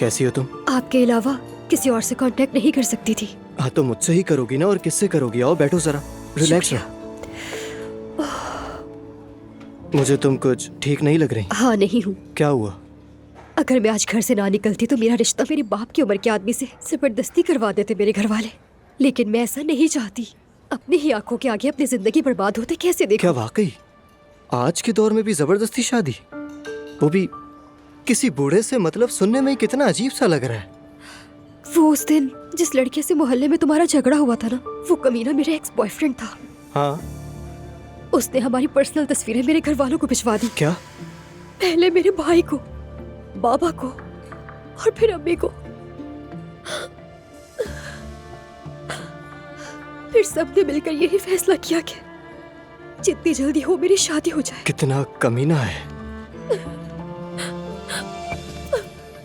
कैसी हो तुम? आपके अलावा किसी और से कांटेक्ट नहीं कर सकती थी। हाँ तो मुझसे ही करोगी ना, और किससे करोगी? आओ बैठो जरा, रिलैक्स रहो। मुझे तुम कुछ ठीक नहीं लग रही। हाँ नहीं हूँ। क्या हुआ? अगर मैं आज घर से ना निकलती तो मेरा रिश्ता मेरे बाप की उम्र के आदमी से जबरदस्ती करवा देते मेरे घर वाले। लेकिन मैं ऐसा नहीं चाहती। अपनी ही आंखों के आगे अपनी जिंदगी बर्बाद होते कैसे देखूं? क्या वाकई आज के दौर में भी जबरदस्ती शादी, वो भी किसी बूढ़े से? मतलब सुनने में ही कितना अजीब सा लग रहा है। वो उस दिन जिस लड़के से मोहल्ले में तुम्हारा झगड़ा हुआ था ना, वो कमीना मेरा एक्स बॉयफ्रेंड था। हाँ? उसने हमारी पर्सनल तस्वीरें मेरे घर वालों को भिजवा दी। क्या? पहले मेरे भाई को, बाबा को और फिर अम्मी को। फिर सबने मिलकर यही फैसला किया कि जितनी जल्दी हो मेरी शादी हो जाए। कितना कमीना है।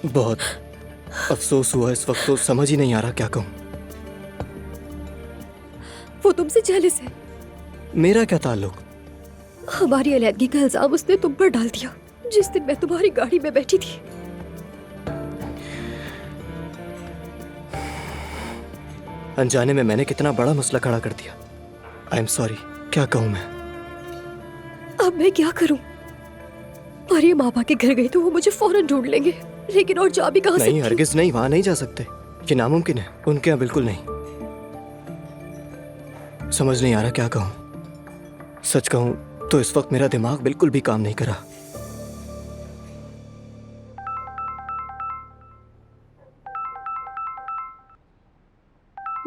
बहुत अफसोस हुआ इस वक्त, तो समझ ही नहीं आ रहा क्या कहूँ। वो तुमसे जेलस है। मेरा क्या ताल्लुक? हमारी अलैदगी का इल्जाम उसने तुम पर डाल दिया जिस दिन मैं तुम्हारी गाड़ी में बैठी थी। अनजाने में मैंने कितना बड़ा मसला खड़ा कर दिया। I am sorry. क्या कहूँ मैं? अब मैं क्या करूं? और ये मामा के घर गई तो वो मुझे फौरन ढूंढ लेंगे, लेकिन और जा भी कहां सकती? नहीं हरगिज नहीं, वहां नहीं जा सकते। ये नामुमकिन है। उनके यहाँ बिल्कुल नहीं। समझ नहीं आ रहा क्या कहूँ। सच कहूँ तो इस वक्त मेरा दिमाग बिल्कुल भी काम नहीं करा।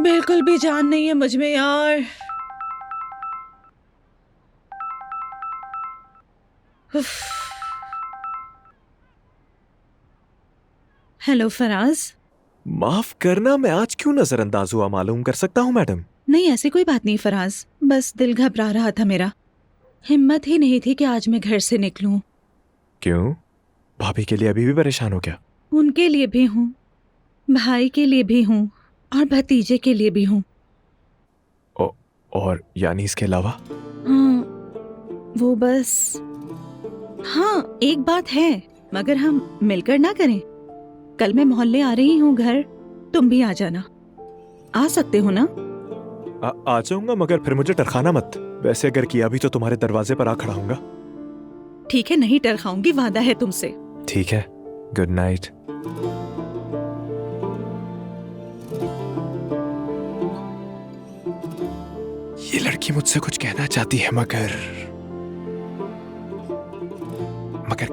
बिल्कुल भी जान नहीं है मुझ में यार। हेलो फराज। माफ करना, मैं आज क्यों नजरअंदाज हुआ मालूम कर सकता हूँ मैडम? नहीं ऐसी कोई बात नहीं फराज, बस दिल घबरा रहा था मेरा। हिम्मत ही नहीं थी कि आज मैं घर से निकलूं। क्यों? भाभी के लिए अभी भी परेशान हो क्या? उनके लिए भी हूँ, भाई के लिए भी हूँ और भतीजे के लिए भी हूँ। और यानी इसके अलावा? हाँ वो बस, हाँ एक बात है, मगर हम मिलकर ना करें। कल मैं मोहल्ले आ रही हूँ घर, तुम भी आ जाना। आ सकते हो ना? आ जाऊंगा, मगर फिर मुझे टरखाना मत। वैसे अगर किया भी तो तुम्हारे दरवाजे पर आ खड़ा हूंगा। ठीक है, नहीं टरखाऊंगी, वादा है तुमसे। ठीक है, गुड नाइट। ये लड़की मुझसे कुछ कहना चाहती है मगर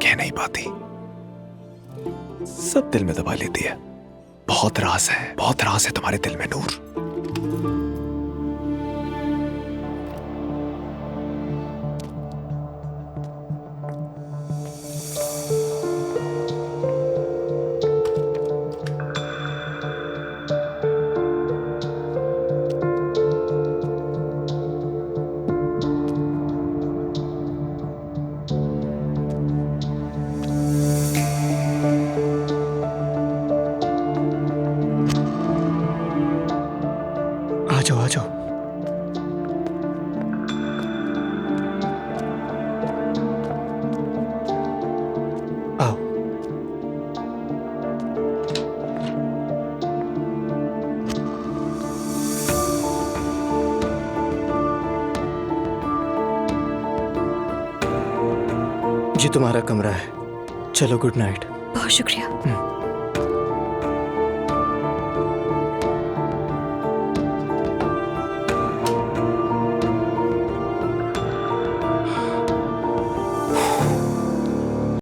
कह नहीं पाती। सब दिल में दबा लेती है। बहुत राज है तुम्हारे दिल में नूर। आ जाओ आ जाओ। आओ। ये तुम्हारा कमरा है। चलो गुड नाइट। बहुत शुक्रिया।